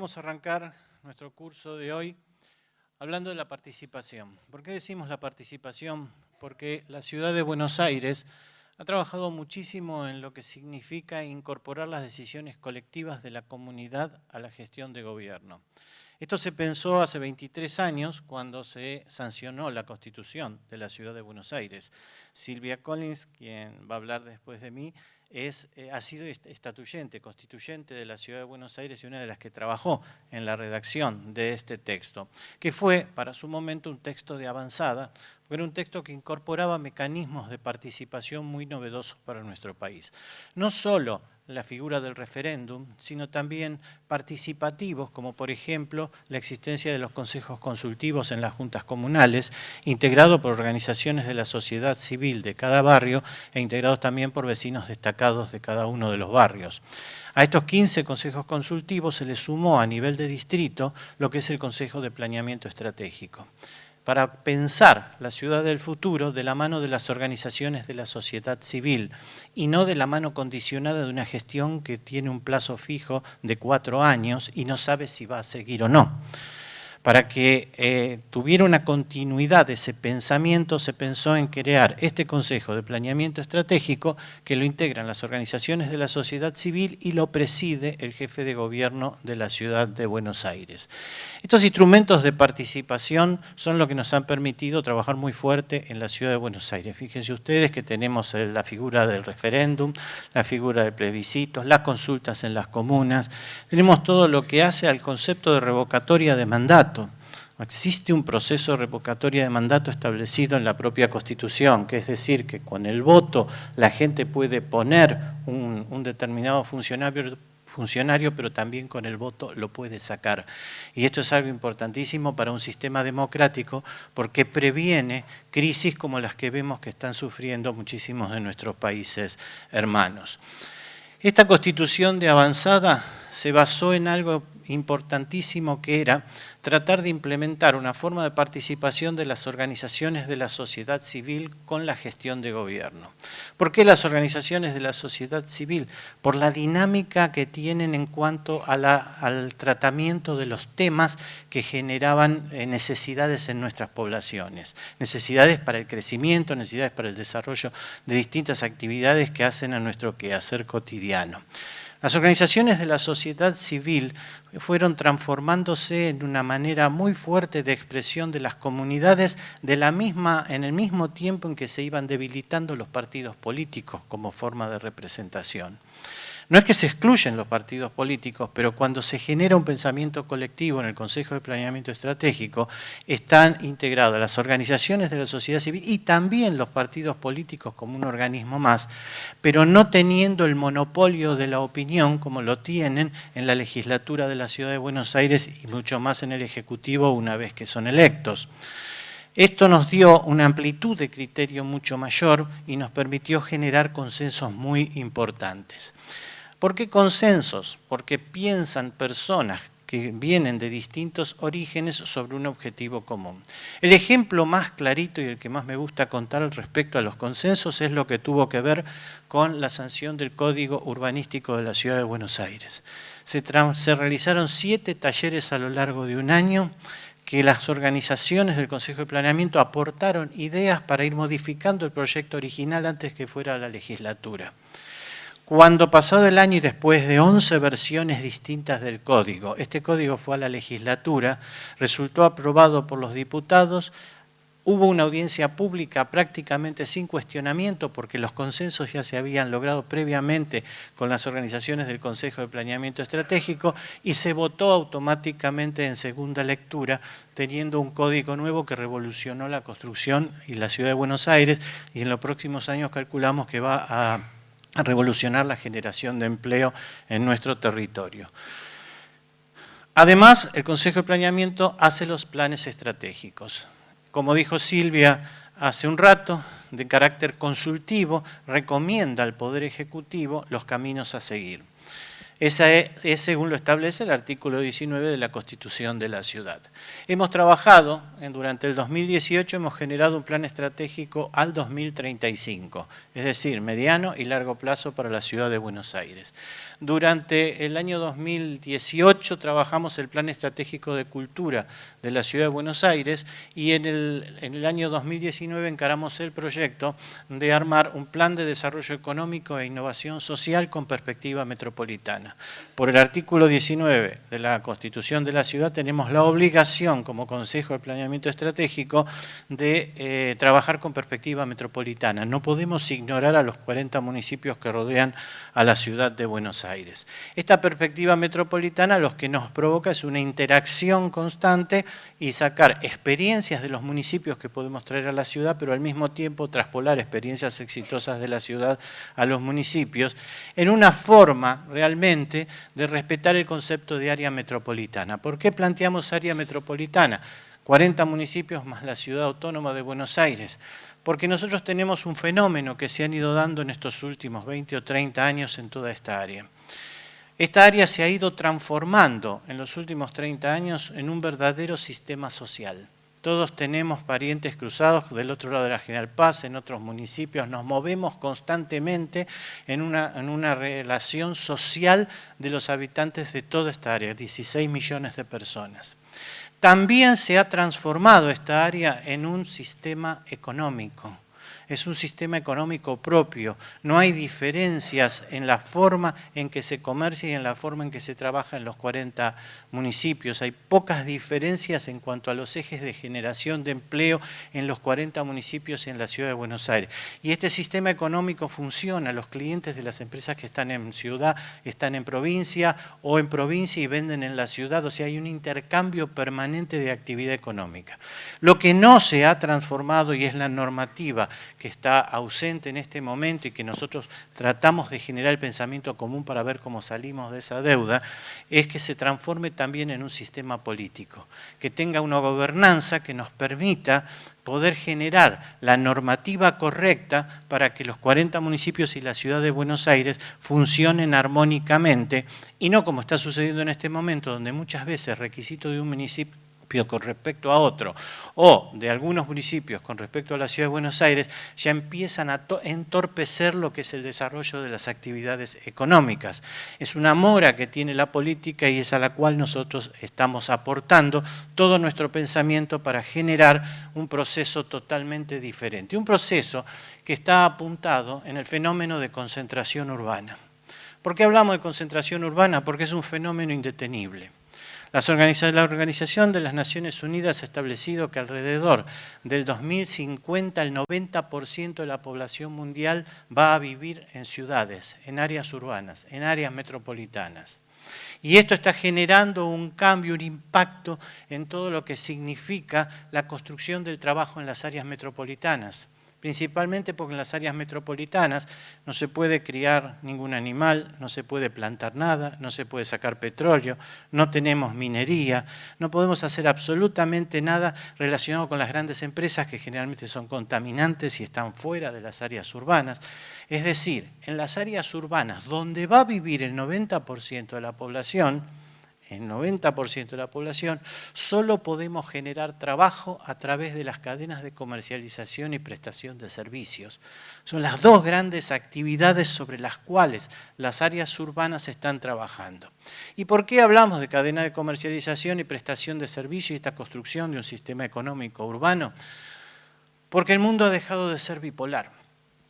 Vamos a arrancar nuestro curso de hoy hablando de la participación. ¿Por qué decimos la participación? Porque la ciudad de Buenos Aires ha trabajado muchísimo en lo que significa incorporar las decisiones colectivas de la comunidad a la gestión de gobierno. Esto se pensó hace 23 años cuando se sancionó la Constitución de la ciudad de Buenos Aires. Silvia Collins, quien va a hablar después de mí, ha sido estatuyente, constituyente de la ciudad de Buenos Aires y una de las que trabajó en la redacción de este texto, que fue para su momento un texto de avanzada, porque era un texto que incorporaba mecanismos de participación muy novedosos para nuestro país. No solo la figura del referéndum, sino también participativos, como por ejemplo la existencia de los consejos consultivos en las juntas comunales, integrados por organizaciones de la sociedad civil de cada barrio e integrados también por vecinos destacados de cada uno de los barrios. A estos 15 consejos consultivos se le sumó a nivel de distrito lo que es el Consejo de Planeamiento Estratégico, para pensar la ciudad del futuro de la mano de las organizaciones de la sociedad civil y no de la mano condicionada de una gestión que tiene un plazo fijo de 4 años y no sabe si va a seguir o no. Para que tuviera una continuidad de ese pensamiento, se pensó en crear este Consejo de Planeamiento Estratégico que lo integran las organizaciones de la sociedad civil y lo preside el jefe de gobierno de la ciudad de Buenos Aires. Estos instrumentos de participación son lo que nos han permitido trabajar muy fuerte en la ciudad de Buenos Aires. Fíjense ustedes que tenemos la figura del referéndum, la figura de plebiscitos, las consultas en las comunas, tenemos todo lo que hace al concepto de revocatoria de mandato. Existe un proceso de revocatoria de mandato establecido en la propia Constitución, que es decir, que con el voto la gente puede poner un determinado funcionario, pero también con el voto lo puede sacar. Y esto es algo importantísimo para un sistema democrático porque previene crisis como las que vemos que están sufriendo muchísimos de nuestros países hermanos. Esta Constitución de avanzada se basó en algo importantísimo que era tratar de implementar una forma de participación de las organizaciones de la sociedad civil con la gestión de gobierno. ¿Por qué las organizaciones de la sociedad civil? Por la dinámica que tienen en cuanto a al tratamiento de los temas que generaban necesidades en nuestras poblaciones. Necesidades para el crecimiento, necesidades para el desarrollo de distintas actividades que hacen a nuestro quehacer cotidiano. Las organizaciones de la sociedad civil fueron transformándose en una manera muy fuerte de expresión de las comunidades en el mismo tiempo en que se iban debilitando los partidos políticos como forma de representación. No es que se excluyen los partidos políticos, pero cuando se genera un pensamiento colectivo en el Consejo de Planeamiento Estratégico, están integradas las organizaciones de la sociedad civil y también los partidos políticos como un organismo más, pero no teniendo el monopolio de la opinión como lo tienen en la legislatura de la Ciudad de Buenos Aires y mucho más en el Ejecutivo una vez que son electos. Esto nos dio una amplitud de criterio mucho mayor y nos permitió generar consensos muy importantes. ¿Por qué consensos? Porque piensan personas que vienen de distintos orígenes sobre un objetivo común. El ejemplo más clarito y el que más me gusta contar respecto a los consensos es lo que tuvo que ver con la sanción del Código Urbanístico de la Ciudad de Buenos Aires. Se realizaron 7 talleres a lo largo de un año que las organizaciones del Consejo de Planeamiento aportaron ideas para ir modificando el proyecto original antes que fuera a la legislatura. Cuando pasado el año y después de 11 versiones distintas del código, este código fue a la legislatura, resultó aprobado por los diputados, hubo una audiencia pública prácticamente sin cuestionamiento porque los consensos ya se habían logrado previamente con las organizaciones del Consejo de Planeamiento Estratégico y se votó automáticamente en segunda lectura teniendo un código nuevo que revolucionó la construcción y la Ciudad de Buenos Aires y en los próximos años calculamos que va a revolucionar la generación de empleo en nuestro territorio. Además, el Consejo de Planeamiento hace los planes estratégicos. Como dijo Silvia hace un rato, de carácter consultivo, recomienda al Poder Ejecutivo los caminos a seguir. Esa es según lo establece el artículo 19 de la Constitución de la ciudad. Hemos trabajado, durante el 2018 hemos generado un plan estratégico al 2035, es decir, mediano y largo plazo para la ciudad de Buenos Aires. Durante el año 2018 trabajamos el plan estratégico de cultura de la ciudad de Buenos Aires y en el año 2019 encaramos el proyecto de armar un plan de desarrollo económico e innovación social con perspectiva metropolitana. Por el artículo 19 de la Constitución de la ciudad tenemos la obligación como Consejo de Planeamiento Estratégico de trabajar con perspectiva metropolitana. No podemos ignorar a los 40 municipios que rodean a la ciudad de Buenos Aires. Esta perspectiva metropolitana lo que nos provoca es una interacción constante y sacar experiencias de los municipios que podemos traer a la ciudad, pero al mismo tiempo traspolar experiencias exitosas de la ciudad a los municipios en una forma realmente de respetar el concepto de área metropolitana. ¿Por qué planteamos área metropolitana? 40 municipios más la ciudad autónoma de Buenos Aires. Porque nosotros tenemos un fenómeno que se han ido dando en estos últimos 20 o 30 años en toda esta área. Esta área se ha ido transformando en los últimos 30 años en un verdadero sistema social. Todos tenemos parientes cruzados del otro lado de la General Paz, en otros municipios, nos movemos constantemente en una relación social de los habitantes de toda esta área, 16 millones de personas. También se ha transformado esta área en un sistema económico. Es un sistema económico propio. No hay diferencias en la forma en que se comercia y en la forma en que se trabaja en los 40 municipios. Hay pocas diferencias en cuanto a los ejes de generación de empleo en los 40 municipios y en la ciudad de Buenos Aires. Y este sistema económico funciona. Los clientes de las empresas que están en ciudad están en provincia o en provincia y venden en la ciudad. O sea, hay un intercambio permanente de actividad económica. Lo que no se ha transformado y es la normativa que está ausente en este momento y que nosotros tratamos de generar el pensamiento común para ver cómo salimos de esa deuda, es que se transforme también en un sistema político, que tenga una gobernanza que nos permita poder generar la normativa correcta para que los 40 municipios y la ciudad de Buenos Aires funcionen armónicamente y no como está sucediendo en este momento, donde muchas veces requisitos de un municipio con respecto a otro, o de algunos municipios con respecto a la ciudad de Buenos Aires, ya empiezan a entorpecer lo que es el desarrollo de las actividades económicas. Es una mora que tiene la política y es a la cual nosotros estamos aportando todo nuestro pensamiento para generar un proceso totalmente diferente. Un proceso que está apuntado en el fenómeno de concentración urbana. ¿Por qué hablamos de concentración urbana? Porque es un fenómeno indetenible. La Organización de las Naciones Unidas ha establecido que alrededor del 2050 el 90% de la población mundial va a vivir en ciudades, en áreas urbanas, en áreas metropolitanas. Y esto está generando un cambio, un impacto en todo lo que significa la construcción del trabajo en las áreas metropolitanas. Principalmente porque en las áreas metropolitanas no se puede criar ningún animal, no se puede plantar nada, no se puede sacar petróleo, no tenemos minería, no podemos hacer absolutamente nada relacionado con las grandes empresas que generalmente son contaminantes y están fuera de las áreas urbanas. Es decir, en las áreas urbanas donde va a vivir el 90% de la población, solo podemos generar trabajo a través de las cadenas de comercialización y prestación de servicios. Son las dos grandes actividades sobre las cuales las áreas urbanas están trabajando. ¿Y por qué hablamos de cadena de comercialización y prestación de servicios y esta construcción de un sistema económico urbano? Porque el mundo ha dejado de ser bipolar.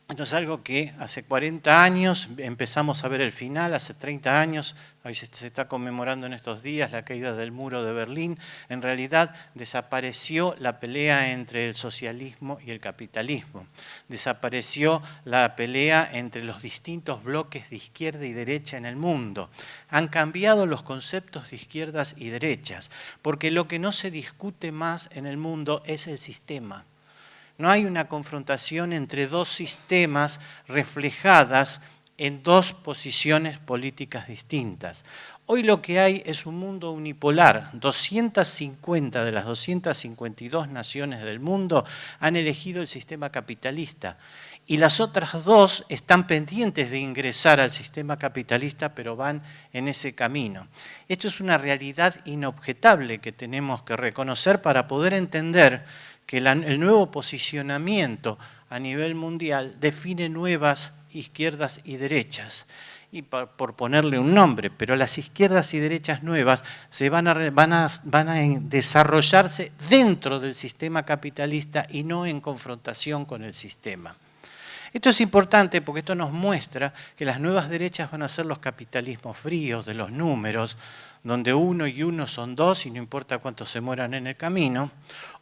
Esto es algo que hace 40 años empezamos a ver el final, hace 30 años, hoy se está conmemorando en estos días la caída del muro de Berlín. En realidad desapareció la pelea entre el socialismo y el capitalismo. Desapareció la pelea entre los distintos bloques de izquierda y derecha en el mundo. Han cambiado los conceptos de izquierdas y derechas, porque lo que no se discute más en el mundo es el sistema. No hay una confrontación entre dos sistemas reflejadas en dos posiciones políticas distintas. Hoy lo que hay es un mundo unipolar. 250 de las 252 naciones del mundo han elegido el sistema capitalista y las otras dos están pendientes de ingresar al sistema capitalista, pero van en ese camino. Esto es una realidad inobjetable que tenemos que reconocer para poder entender que el nuevo posicionamiento a nivel mundial define nuevas izquierdas y derechas. Y por ponerle un nombre, pero las izquierdas y derechas nuevas van a desarrollarse dentro del sistema capitalista y no en confrontación con el sistema. Esto es importante porque esto nos muestra que las nuevas derechas van a ser los capitalismos fríos de los números, donde 1 y 1 son 2 y no importa cuántos se mueran en el camino,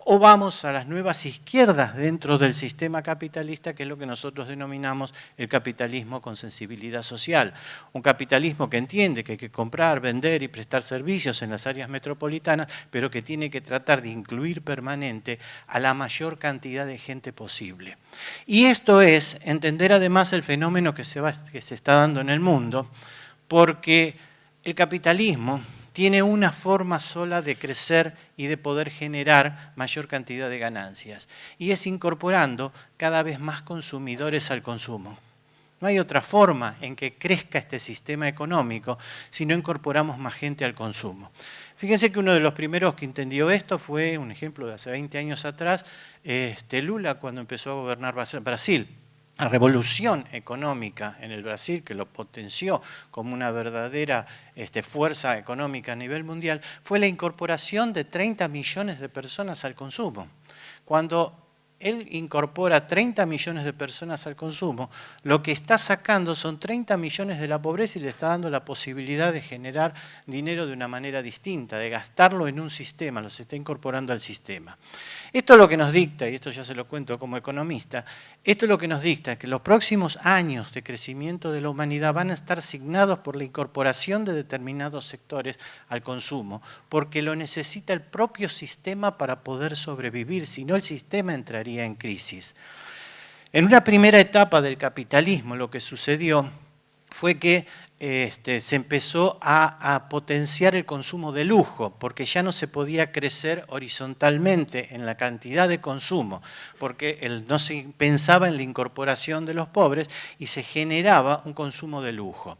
o vamos a las nuevas izquierdas dentro del sistema capitalista, que es lo que nosotros denominamos el capitalismo con sensibilidad social. Un capitalismo que entiende que hay que comprar, vender y prestar servicios en las áreas metropolitanas, pero que tiene que tratar de incluir permanente a la mayor cantidad de gente posible. Y esto es entender además el fenómeno que se está dando en el mundo, porque el capitalismo tiene una forma sola de crecer y de poder generar mayor cantidad de ganancias, y es incorporando cada vez más consumidores al consumo. No hay otra forma en que crezca este sistema económico si no incorporamos más gente al consumo. Fíjense que uno de los primeros que entendió esto fue, un ejemplo de hace 20 años atrás, Lula, cuando empezó a gobernar Brasil. La revolución económica en el Brasil, que lo potenció como una verdadera fuerza económica a nivel mundial, fue la incorporación de 30 millones de personas al consumo. Cuando él incorpora 30 millones de personas al consumo, lo que está sacando son 30 millones de la pobreza y le está dando la posibilidad de generar dinero de una manera distinta, de gastarlo en un sistema, los está incorporando al sistema. Esto es lo que nos dicta, y esto ya se lo cuento como economista, esto es lo que nos dicta que los próximos años de crecimiento de la humanidad van a estar signados por la incorporación de determinados sectores al consumo, porque lo necesita el propio sistema para poder sobrevivir, si no el sistema entraría en crisis. En una primera etapa del capitalismo lo que sucedió fue que se empezó a potenciar el consumo de lujo, porque ya no se podía crecer horizontalmente en la cantidad de consumo, porque no se pensaba en la incorporación de los pobres y se generaba un consumo de lujo.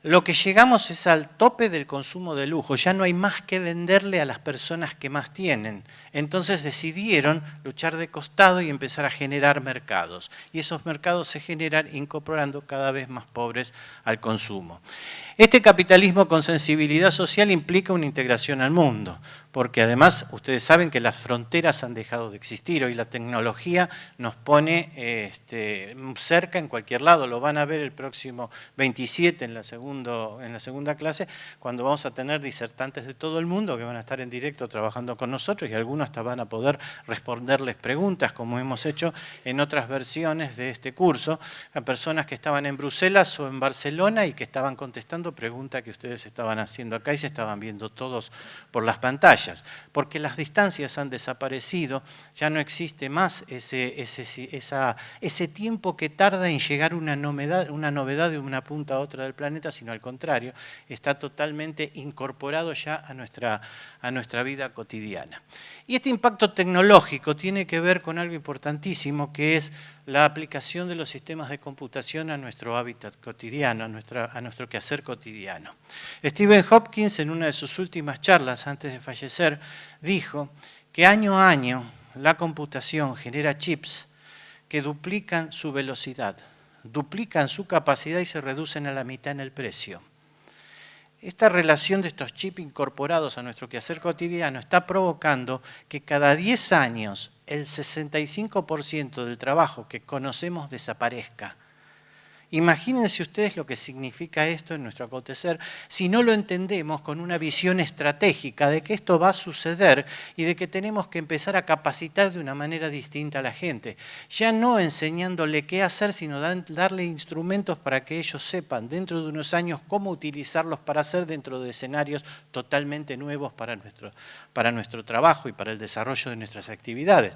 Lo que llegamos es al tope del consumo de lujo, ya no hay más que venderle a las personas que más tienen. Entonces decidieron luchar de costado y empezar a generar mercados. Y esos mercados se generan incorporando cada vez más pobres al consumo. Este capitalismo con sensibilidad social implica una integración al mundo, porque además ustedes saben que las fronteras han dejado de existir. Hoy la tecnología nos pone cerca en cualquier lado. Lo van a ver el próximo 27 en la segunda clase, cuando vamos a tener disertantes de todo el mundo que van a estar en directo trabajando con nosotros y algunos hasta van a poder responderles preguntas, como hemos hecho en otras versiones de este curso, a personas que estaban en Bruselas o en Barcelona y que estaban contestando preguntas que ustedes estaban haciendo acá y se estaban viendo todos por las pantallas. Porque las distancias han desaparecido, ya no existe más ese tiempo que tarda en llegar una novedad de una punta a otra del planeta, sino al contrario, está totalmente incorporado ya a nuestra vida cotidiana. Y este impacto tecnológico tiene que ver con algo importantísimo, que es la aplicación de los sistemas de computación a nuestro hábitat cotidiano, a nuestro quehacer cotidiano. Stephen Hopkins, en una de sus últimas charlas antes de fallecer, dijo que año a año la computación genera chips que duplican su velocidad, duplican su capacidad y se reducen a la mitad en el precio. Esta relación de estos chips incorporados a nuestro quehacer cotidiano está provocando que cada 10 años el 65% del trabajo que conocemos desaparezca. Imagínense ustedes lo que significa esto en nuestro acontecer si no lo entendemos con una visión estratégica de que esto va a suceder y de que tenemos que empezar a capacitar de una manera distinta a la gente. Ya no enseñándole qué hacer, sino darle instrumentos para que ellos sepan dentro de unos años cómo utilizarlos para hacer dentro de escenarios totalmente nuevos para nuestro trabajo y para el desarrollo de nuestras actividades.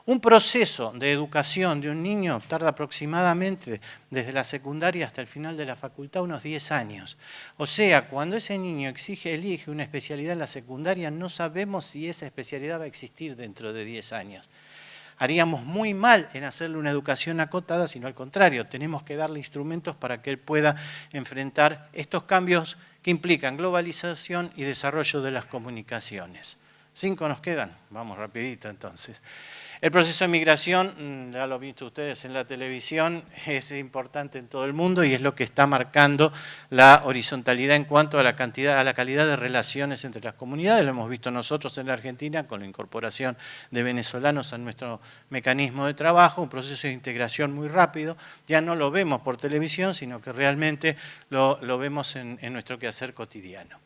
Un proceso de educación de un niño tarda aproximadamente desde la secundaria hasta el final de la facultad unos 10 años. O sea, cuando ese niño elige una especialidad en la secundaria, no sabemos si esa especialidad va a existir dentro de 10 años. Haríamos muy mal en hacerle una educación acotada, sino al contrario, tenemos que darle instrumentos para que él pueda enfrentar estos cambios que implican globalización y desarrollo de las comunicaciones. 5 nos quedan, vamos rapidito entonces. El proceso de migración, ya lo han visto ustedes en la televisión, es importante en todo el mundo y es lo que está marcando la horizontalidad en cuanto a la calidad de relaciones entre las comunidades. Lo hemos visto nosotros en la Argentina con la incorporación de venezolanos a nuestro mecanismo de trabajo, un proceso de integración muy rápido. Ya no lo vemos por televisión, sino que realmente lo vemos en nuestro quehacer cotidiano.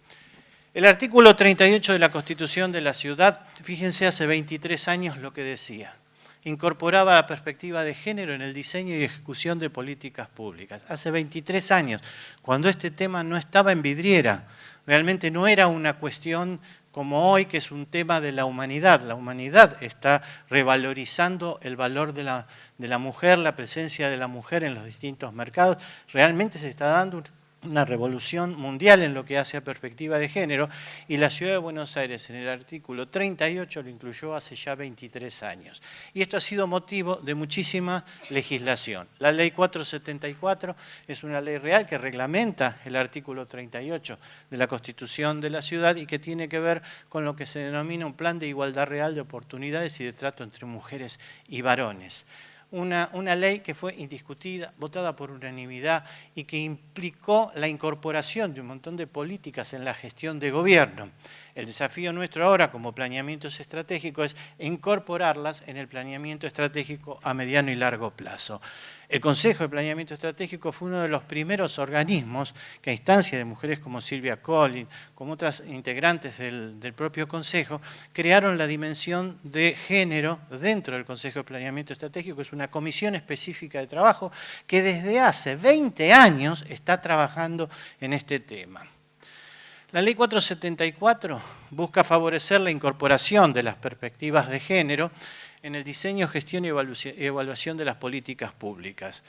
El artículo 38 de la Constitución de la Ciudad, fíjense hace 23 años lo que decía, incorporaba la perspectiva de género en el diseño y ejecución de políticas públicas. Hace 23 años, cuando este tema no estaba en vidriera, realmente no era una cuestión como hoy, que es un tema de la humanidad. La humanidad está revalorizando el valor de la mujer, la presencia de la mujer en los distintos mercados. Realmente se está dando una revolución mundial en lo que hace a perspectiva de género, y la Ciudad de Buenos Aires en el artículo 38 lo incluyó hace ya 23 años. Y esto ha sido motivo de muchísima legislación. La Ley 474 es una ley real que reglamenta el artículo 38 de la Constitución de la Ciudad y que tiene que ver con lo que se denomina un plan de igualdad real de oportunidades y de trato entre mujeres y varones. Una ley que fue indiscutida, votada por unanimidad y que implicó la incorporación de un montón de políticas en la gestión de gobierno. El desafío nuestro ahora como planeamientos estratégicos es incorporarlas en el planeamiento estratégico a mediano y largo plazo. El Consejo de Planeamiento Estratégico fue uno de los primeros organismos que a instancia de mujeres como Silvia Collins, como otras integrantes del propio Consejo, crearon la dimensión de género dentro del Consejo de Planeamiento Estratégico. Es una comisión específica de trabajo que desde hace 20 años está trabajando en este tema. La Ley 474 busca favorecer la incorporación de las perspectivas de género en el diseño, gestión y evaluación de las políticas públicas.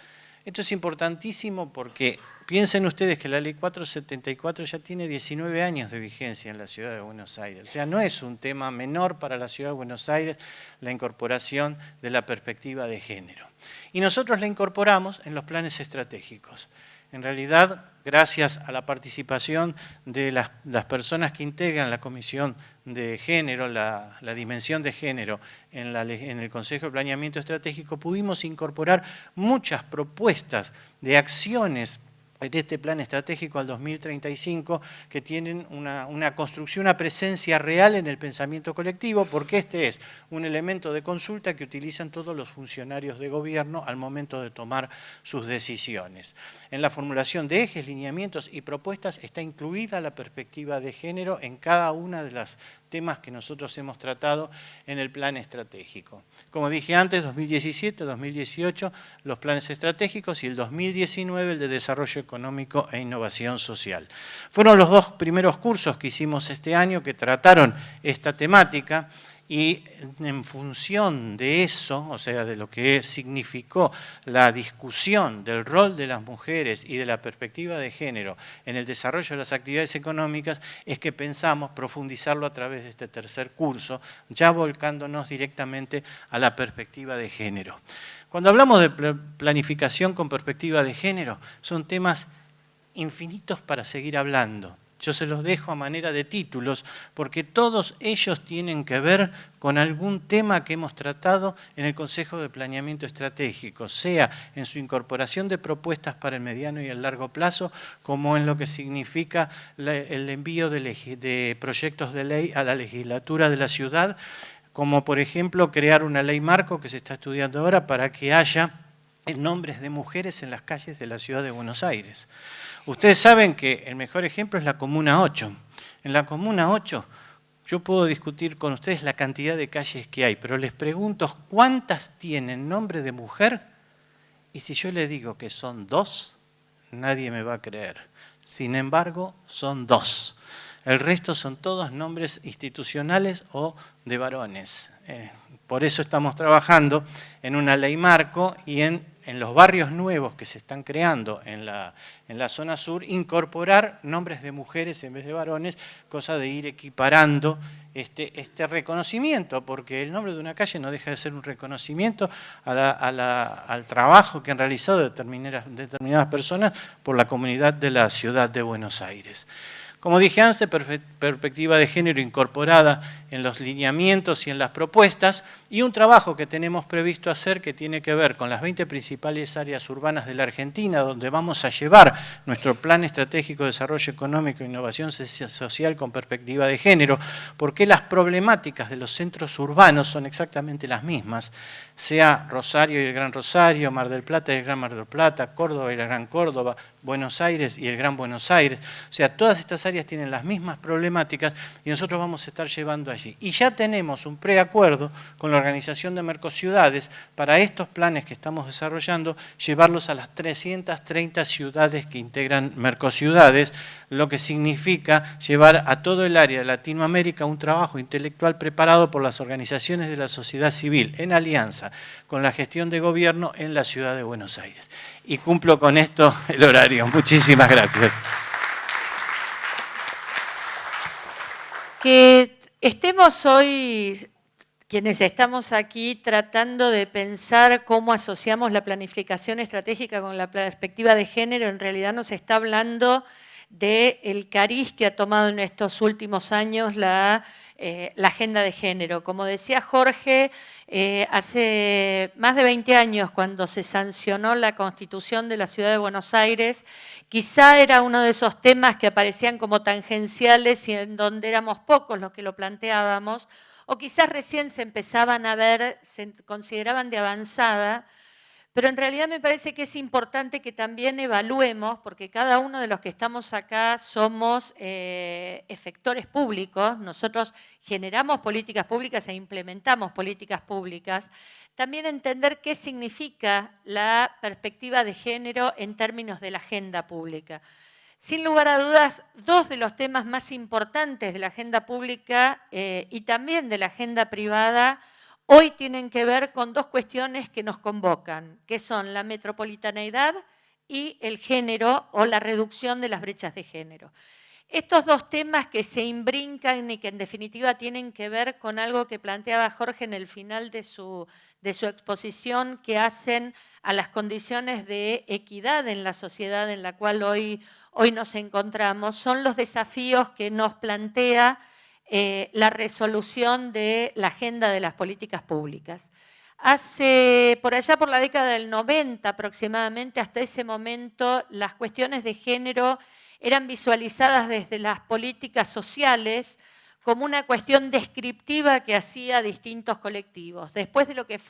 Esto es importantísimo porque piensen ustedes que la Ley 474 ya tiene 19 años de vigencia en la Ciudad de Buenos Aires. O sea, no es un tema menor para la Ciudad de Buenos Aires la incorporación de la perspectiva de género. Y nosotros la incorporamos en los planes estratégicos. En realidad, gracias a la participación de las personas que integran la Comisión de Género, la dimensión de género en el Consejo de Planeamiento Estratégico, pudimos incorporar muchas propuestas de acciones en este plan estratégico al 2035 que tienen una construcción, una presencia real en el pensamiento colectivo, porque este es un elemento de consulta que utilizan todos los funcionarios de gobierno al momento de tomar sus decisiones. En la formulación de ejes, lineamientos y propuestas está incluida la perspectiva de género en cada una de las temas que nosotros hemos tratado en el plan estratégico. Como dije antes, 2017, 2018, los planes estratégicos y el 2019, el de desarrollo económico e innovación social. Fueron los dos primeros cursos que hicimos este año que trataron esta temática. Y en función de eso, o sea, de lo que significó la discusión del rol de las mujeres y de la perspectiva de género en el desarrollo de las actividades económicas, es que pensamos profundizarlo a través de este tercer curso, ya volcándonos directamente a la perspectiva de género. Cuando hablamos de planificación con perspectiva de género, son temas infinitos para seguir hablando. Yo se los dejo a manera de títulos porque todos ellos tienen que ver con algún tema que hemos tratado en el Consejo de Planeamiento Estratégico, sea en su incorporación de propuestas para el mediano y el largo plazo, como en lo que significa el envío de proyectos de ley a la legislatura de la ciudad, como por ejemplo crear una ley marco que se está estudiando ahora para que haya nombres de mujeres en las calles de la Ciudad de Buenos Aires. Ustedes saben que el mejor ejemplo es la Comuna 8. En la Comuna 8 yo puedo discutir con ustedes la cantidad de calles que hay, pero les pregunto cuántas tienen nombre de mujer y si yo les digo que son 2, nadie me va a creer. Sin embargo, son 2. El resto son todos nombres institucionales o de varones. Por eso estamos trabajando en una ley marco y en los barrios nuevos que se están creando en la zona sur, incorporar nombres de mujeres en vez de varones, cosa de ir equiparando este reconocimiento, porque el nombre de una calle no deja de ser un reconocimiento al trabajo que han realizado determinadas personas por la comunidad de la ciudad de Buenos Aires. Como dije antes, perspectiva de género incorporada en los lineamientos y en las propuestas, y un trabajo que tenemos previsto hacer que tiene que ver con las 20 principales áreas urbanas de la Argentina, donde vamos a llevar nuestro Plan Estratégico de Desarrollo Económico e Innovación Social con perspectiva de género, porque las problemáticas de los centros urbanos son exactamente las mismas, sea Rosario y el Gran Rosario, Mar del Plata y el Gran Mar del Plata, Córdoba y la Gran Córdoba, Buenos Aires y el Gran Buenos Aires. O sea, todas estas áreas tienen las mismas problemáticas y nosotros vamos a estar llevando allí. Y ya tenemos un preacuerdo con la Organización de Mercociudades para estos planes que estamos desarrollando, llevarlos a las 330 ciudades que integran Mercociudades, lo que significa llevar a todo el área de Latinoamérica un trabajo intelectual preparado por las organizaciones de la sociedad civil en alianza con la gestión de gobierno en la ciudad de Buenos Aires. Y cumplo con esto el horario. Muchísimas gracias. Que estemos hoy, quienes estamos aquí, tratando de pensar cómo asociamos la planificación estratégica con la perspectiva de género, en realidad nos está hablando del cariz que ha tomado en estos últimos años la agenda de género. Como decía Jorge, hace más de 20 años, cuando se sancionó la Constitución de la Ciudad de Buenos Aires, quizá era uno de esos temas que aparecían como tangenciales y en donde éramos pocos los que lo planteábamos, o quizás recién se empezaban a ver, se consideraban de avanzada, pero en realidad me parece que es importante que también evaluemos, porque cada uno de los que estamos acá somos efectores públicos, nosotros generamos políticas públicas e implementamos políticas públicas, también entender qué significa la perspectiva de género en términos de la agenda pública. Sin lugar a dudas, dos de los temas más importantes de la agenda pública y también de la agenda privada hoy tienen que ver con dos cuestiones que nos convocan, que son la metropolitaneidad y el género o la reducción de las brechas de género. Estos dos temas que se imbrincan y que en definitiva tienen que ver con algo que planteaba Jorge en el final de su exposición, que hacen a las condiciones de equidad en la sociedad en la cual hoy nos encontramos, son los desafíos que nos plantea la resolución de la agenda de las políticas públicas. Por allá por la década del 90 aproximadamente, hasta ese momento, las cuestiones de género eran visualizadas desde las políticas sociales como una cuestión descriptiva que hacía distintos colectivos. Después de lo que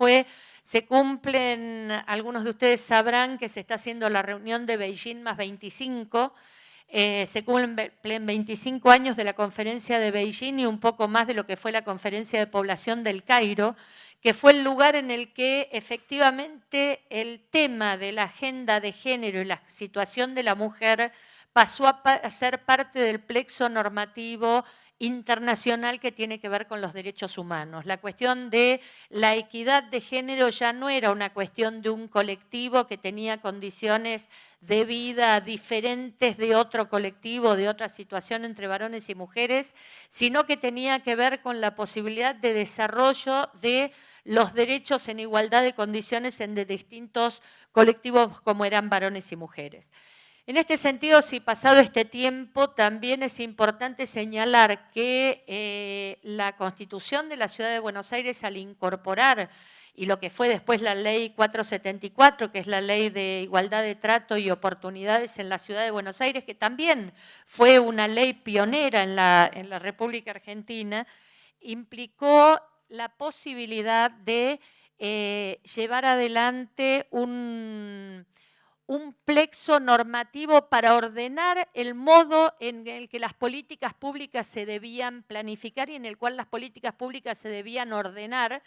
se cumplen, algunos de ustedes sabrán que se está haciendo la reunión de Beijing más 25, se cumplen 25 años de la conferencia de Beijing y un poco más de lo que fue la conferencia de población del Cairo, que fue el lugar en el que efectivamente el tema de la agenda de género y la situación de la mujer pasó a ser parte del plexo normativo internacional que tiene que ver con los derechos humanos. La cuestión de la equidad de género ya no era una cuestión de un colectivo que tenía condiciones de vida diferentes de otro colectivo, de otra situación entre varones y mujeres, sino que tenía que ver con la posibilidad de desarrollo de los derechos en igualdad de condiciones en distintos colectivos como eran varones y mujeres. En este sentido, si pasado este tiempo, también es importante señalar que la Constitución de la Ciudad de Buenos Aires, al incorporar, y lo que fue después la Ley 474, que es la Ley de Igualdad de Trato y Oportunidades en la Ciudad de Buenos Aires, que también fue una ley pionera en la República Argentina, implicó la posibilidad de llevar adelante un plexo normativo para ordenar el modo en el que las políticas públicas se debían planificar y en el cual las políticas públicas se debían ordenar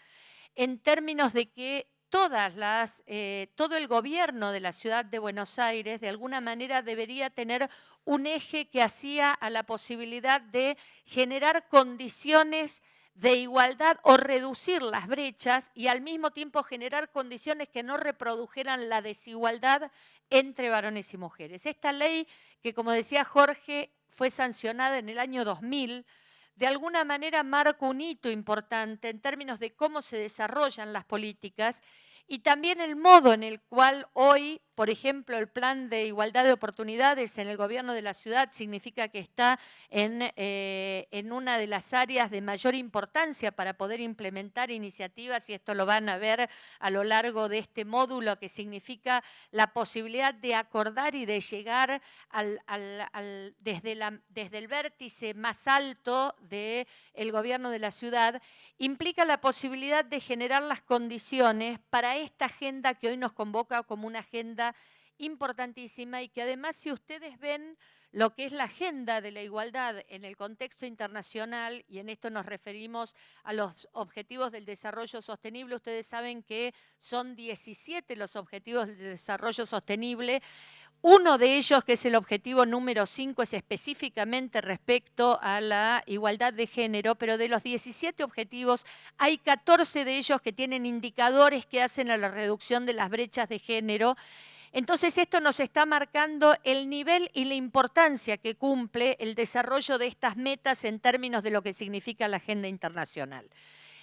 en términos de que todo el gobierno de la ciudad de Buenos Aires de alguna manera debería tener un eje que hacía a la posibilidad de generar condiciones de igualdad o reducir las brechas y al mismo tiempo generar condiciones que no reprodujeran la desigualdad entre varones y mujeres. Esta ley, que como decía Jorge, fue sancionada en el año 2000, de alguna manera marca un hito importante en términos de cómo se desarrollan las políticas y también el modo en el cual hoy, por ejemplo, el plan de igualdad de oportunidades en el gobierno de la ciudad significa que está en una de las áreas de mayor importancia para poder implementar iniciativas, y esto lo van a ver a lo largo de este módulo, que significa la posibilidad de acordar y de llegar desde el vértice más alto del gobierno de la ciudad, implica la posibilidad de generar las condiciones para esta agenda que hoy nos convoca como una agenda importantísima y que además, si ustedes ven lo que es la agenda de la igualdad en el contexto internacional, y en esto nos referimos a los objetivos del desarrollo sostenible, ustedes saben que son 17 los objetivos del desarrollo sostenible. Uno de ellos, que es el objetivo número 5, es específicamente respecto a la igualdad de género, pero de los 17 objetivos hay 14 de ellos que tienen indicadores que hacen a la reducción de las brechas de género. Entonces esto nos está marcando el nivel y la importancia que cumple el desarrollo de estas metas en términos de lo que significa la agenda internacional.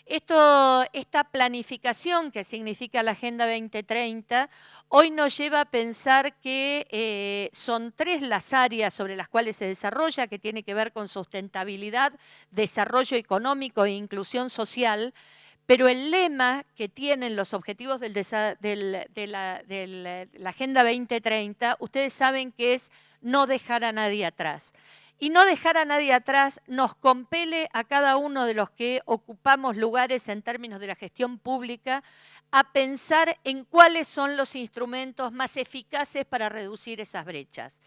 Esta planificación que significa la Agenda 2030, hoy nos lleva a pensar que son 3 las áreas sobre las cuales se desarrolla, que tiene que ver con sustentabilidad, desarrollo económico e inclusión social, pero el lema que tienen los objetivos de la Agenda 2030, ustedes saben que es no dejar a nadie atrás. Y no dejar a nadie atrás nos compele a cada uno de los que ocupamos lugares en términos de la gestión pública a pensar en cuáles son los instrumentos más eficaces para reducir esas brechas.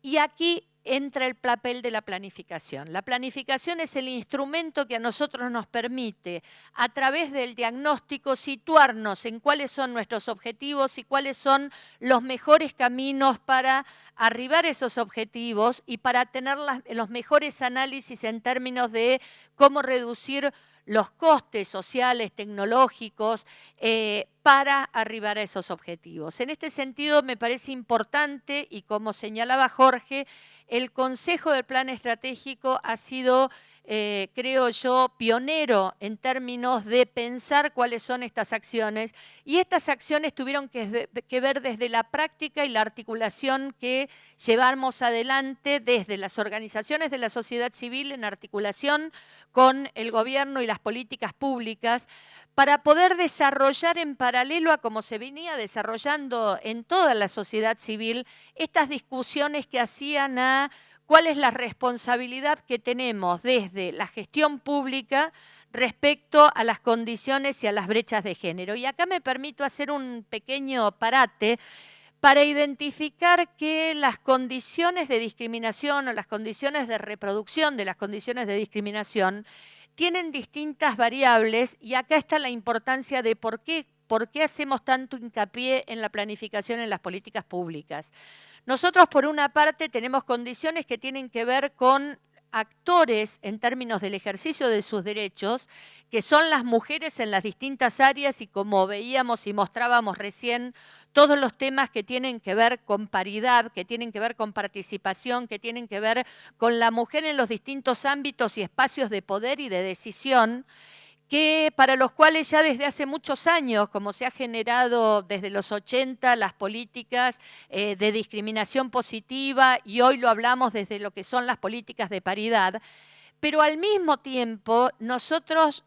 Y aquí entra el papel de la planificación. La planificación es el instrumento que a nosotros nos permite, a través del diagnóstico, situarnos en cuáles son nuestros objetivos y cuáles son los mejores caminos para arribar a esos objetivos y para tener los mejores análisis en términos de cómo reducir los costes sociales, tecnológicos, para arribar a esos objetivos. En este sentido, me parece importante, y como señalaba Jorge, el Consejo del Plan Estratégico ha sido, creo yo, pionero en términos de pensar cuáles son estas acciones, y estas acciones tuvieron que ver desde la práctica y la articulación que llevamos adelante desde las organizaciones de la sociedad civil en articulación con el gobierno y las políticas públicas, para poder desarrollar en paralelo a como se venía desarrollando en toda la sociedad civil estas discusiones que hacían a cuál es la responsabilidad que tenemos desde la gestión pública respecto a las condiciones y a las brechas de género. Y acá me permito hacer un pequeño parate para identificar que las condiciones de discriminación o las condiciones de reproducción de las condiciones de discriminación tienen distintas variables, y acá está la importancia de por qué hacemos tanto hincapié en la planificación en las políticas públicas. Nosotros, por una parte, tenemos condiciones que tienen que ver con actores en términos del ejercicio de sus derechos, que son las mujeres en las distintas áreas, y como veíamos y mostrábamos recién, todos los temas que tienen que ver con paridad, que tienen que ver con participación, que tienen que ver con la mujer en los distintos ámbitos y espacios de poder y de decisión, que para los cuales ya desde hace muchos años, como se ha generado desde los 80, las políticas de discriminación positiva, y hoy lo hablamos desde lo que son las políticas de paridad, pero al mismo tiempo nosotros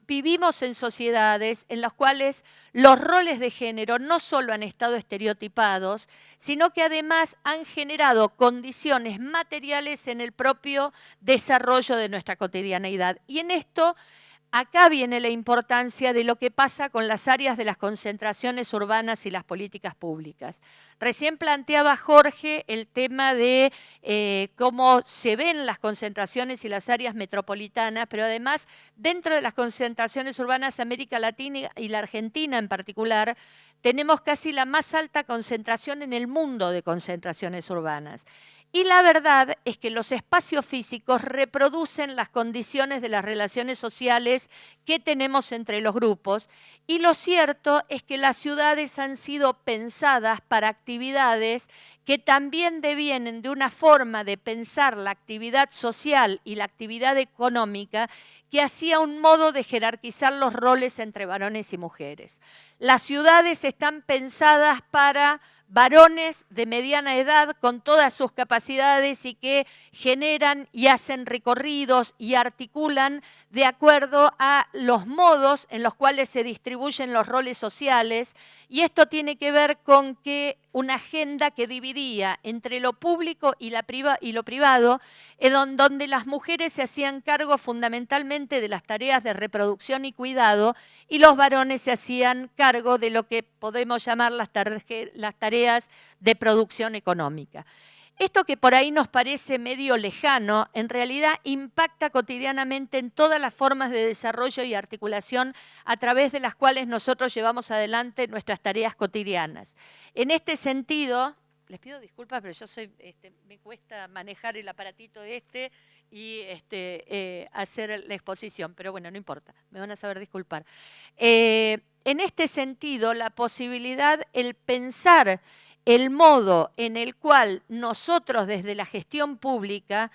vivimos en sociedades en las cuales los roles de género no solo han estado estereotipados, sino que además han generado condiciones materiales en el propio desarrollo de nuestra cotidianeidad. Y en esto acá viene la importancia de lo que pasa con las áreas de las concentraciones urbanas y las políticas públicas. Recién planteaba Jorge el tema de cómo se ven las concentraciones y las áreas metropolitanas, pero además dentro de las concentraciones urbanas, América Latina y la Argentina en particular, tenemos casi la más alta concentración en el mundo de concentraciones urbanas. Y la verdad es que los espacios físicos reproducen las condiciones de las relaciones sociales que tenemos entre los grupos. Y lo cierto es que las ciudades han sido pensadas para actividades que también devienen de una forma de pensar la actividad social y la actividad económica que hacía un modo de jerarquizar los roles entre varones y mujeres. Las ciudades están pensadas para varones de mediana edad con todas sus capacidades y que generan y hacen recorridos y articulan de acuerdo a los modos en los cuales se distribuyen los roles sociales, y esto tiene que ver con que una agenda que dividía entre lo público y lo privado, donde las mujeres se hacían cargo fundamentalmente de las tareas de reproducción y cuidado y los varones se hacían cargo de lo que podemos llamar las tareas de producción económica. Esto que por ahí nos parece medio lejano, en realidad impacta cotidianamente en todas las formas de desarrollo y articulación a través de las cuales nosotros llevamos adelante nuestras tareas cotidianas. En este sentido, les pido disculpas, pero yo me cuesta manejar el aparatito y hacer la exposición, pero bueno, no importa, me van a saber disculpar. En este sentido, la posibilidad, el pensar el modo en el cual nosotros desde la gestión pública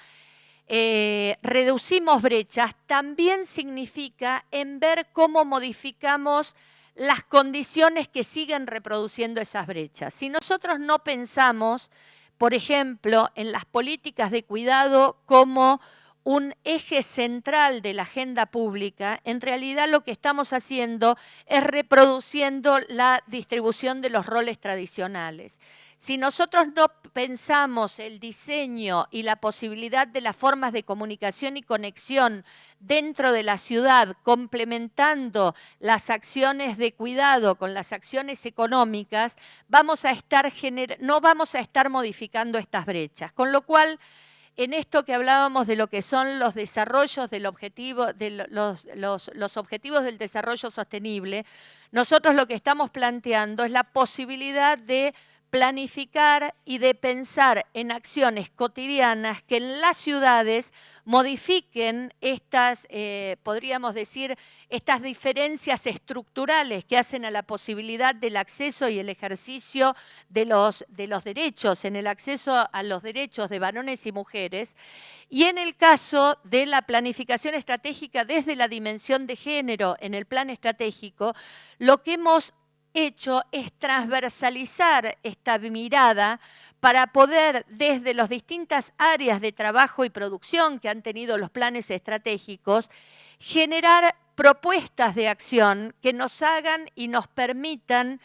reducimos brechas, también significa en ver cómo modificamos las condiciones que siguen reproduciendo esas brechas. Si nosotros no pensamos, por ejemplo, en las políticas de cuidado como un eje central de la agenda pública, en realidad lo que estamos haciendo es reproduciendo la distribución de los roles tradicionales. Si nosotros no pensamos el diseño y la posibilidad de las formas de comunicación y conexión dentro de la ciudad, complementando las acciones de cuidado con las acciones económicas, no vamos a estar modificando estas brechas. Con lo cual, en esto que hablábamos de lo que son los desarrollos del objetivo, los objetivos del desarrollo sostenible, nosotros lo que estamos planteando es la posibilidad de planificar y de pensar en acciones cotidianas que en las ciudades modifiquen estas, podríamos decir, estas diferencias estructurales que hacen a la posibilidad del acceso y el ejercicio de los derechos, en el acceso a los derechos de varones y mujeres. Y en el caso de la planificación estratégica desde la dimensión de género en el plan estratégico, lo que hemos hecho es transversalizar esta mirada para poder, desde las distintas áreas de trabajo y producción que han tenido los planes estratégicos, generar propuestas de acción que nos hagan y nos permitan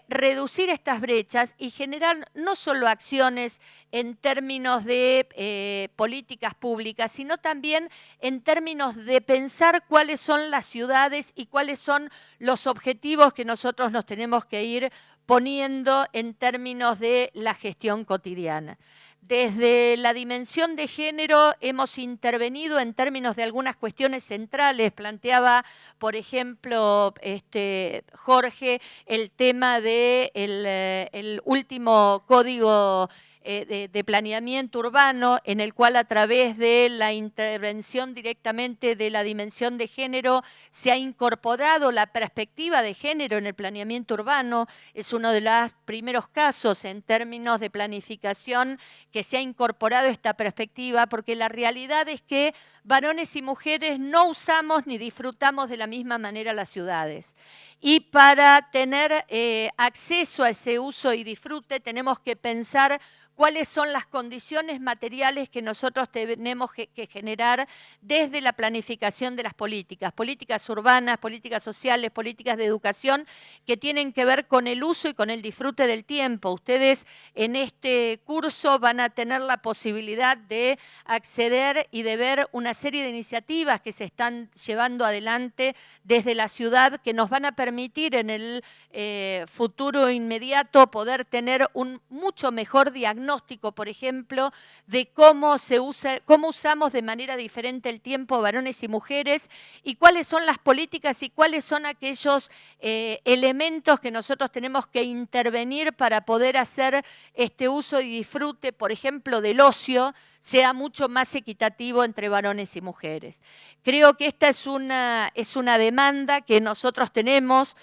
reducir estas brechas y generar no solo acciones en términos de políticas públicas, sino también en términos de pensar cuáles son las ciudades y cuáles son los objetivos que nosotros nos tenemos que ir poniendo en términos de la gestión cotidiana. Desde la dimensión de género hemos intervenido en términos de algunas cuestiones centrales. Planteaba, por ejemplo, Jorge, el tema del último código de planeamiento urbano, en el cual a través de la intervención directamente de la dimensión de género se ha incorporado la perspectiva de género en el planeamiento urbano. Es uno de los primeros casos en términos de planificación que se ha incorporado esta perspectiva, porque la realidad es que varones y mujeres no usamos ni disfrutamos de la misma manera las ciudades. Y para tener acceso a ese uso y disfrute tenemos que pensar cuáles son las condiciones materiales que nosotros tenemos que generar desde la planificación de las políticas urbanas, políticas sociales, políticas de educación, que tienen que ver con el uso y con el disfrute del tiempo. Ustedes en este curso van a tener la posibilidad de acceder y de ver una serie de iniciativas que se están llevando adelante desde la ciudad que nos van a permitir en el futuro inmediato poder tener un mucho mejor diagnóstico, por ejemplo, de cómo usamos de manera diferente el tiempo varones y mujeres y cuáles son las políticas y cuáles son aquellos elementos que nosotros tenemos que intervenir para poder hacer este uso y disfrute, por ejemplo, del ocio, sea mucho más equitativo entre varones y mujeres. Creo que esta es una demanda que nosotros tenemos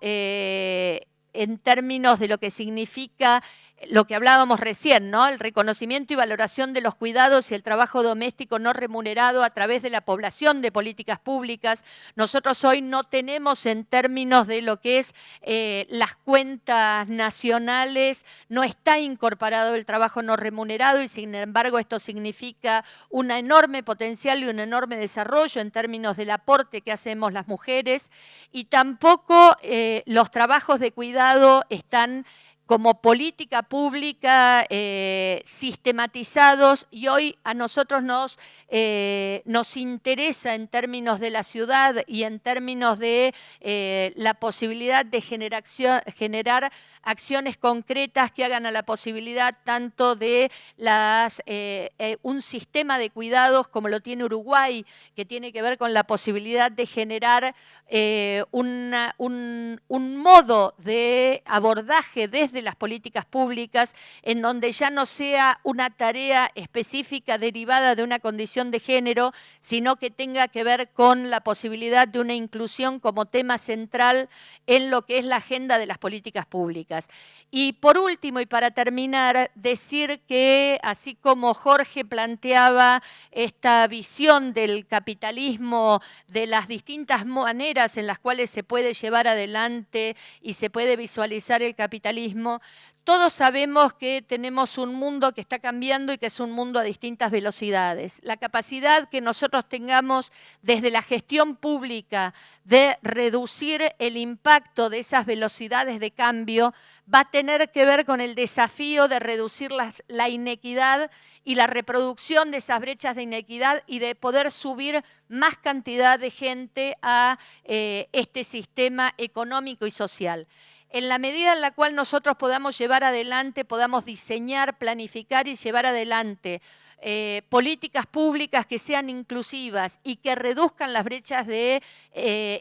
en términos de lo que significa lo que hablábamos recién, ¿no? El reconocimiento y valoración de los cuidados y el trabajo doméstico no remunerado a través de la población de políticas públicas. Nosotros hoy no tenemos en términos de lo que es las cuentas nacionales, no está incorporado el trabajo no remunerado y sin embargo esto significa un enorme potencial y un enorme desarrollo en términos del aporte que hacemos las mujeres y tampoco los trabajos de cuidado están como política pública sistematizados y hoy a nosotros nos interesa en términos de la ciudad y en términos de la posibilidad de generar acciones concretas que hagan a la posibilidad tanto de un sistema de cuidados como lo tiene Uruguay, que tiene que ver con la posibilidad de generar un modo de abordaje desde las políticas públicas en donde ya no sea una tarea específica derivada de una condición de género, sino que tenga que ver con la posibilidad de una inclusión como tema central en lo que es la agenda de las políticas públicas. Y por último, y para terminar, decir que así como Jorge planteaba esta visión del capitalismo, de las distintas maneras en las cuales se puede llevar adelante y se puede visualizar el capitalismo, todos sabemos que tenemos un mundo que está cambiando y que es un mundo a distintas velocidades. La capacidad que nosotros tengamos desde la gestión pública de reducir el impacto de esas velocidades de cambio va a tener que ver con el desafío de reducir la inequidad y la reproducción de esas brechas de inequidad y de poder subir más cantidad de gente a este sistema económico y social. En la medida en la cual nosotros podamos llevar adelante, podamos diseñar, planificar y llevar adelante políticas públicas que sean inclusivas y que reduzcan las brechas de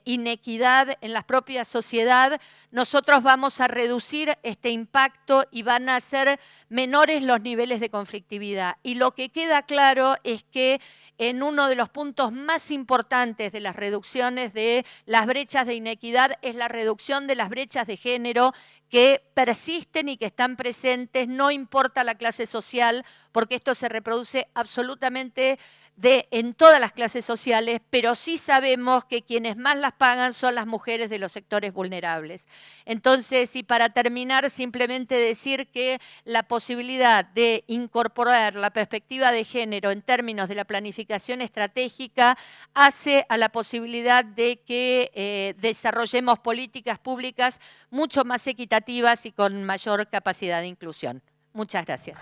inequidad en la propia sociedad, nosotros vamos a reducir este impacto y van a ser menores los niveles de conflictividad. Y lo que queda claro es que en uno de los puntos más importantes de las reducciones de las brechas de inequidad es la reducción de las brechas de género que persisten y que están presentes, no importa la clase social, porque esto se reproduce absolutamente en todas las clases sociales, pero sí sabemos que quienes más las pagan son las mujeres de los sectores vulnerables. Entonces, y para terminar, simplemente decir que la posibilidad de incorporar la perspectiva de género en términos de la planificación estratégica hace a la posibilidad de que desarrollemos políticas públicas mucho más equitativas y con mayor capacidad de inclusión. Muchas gracias.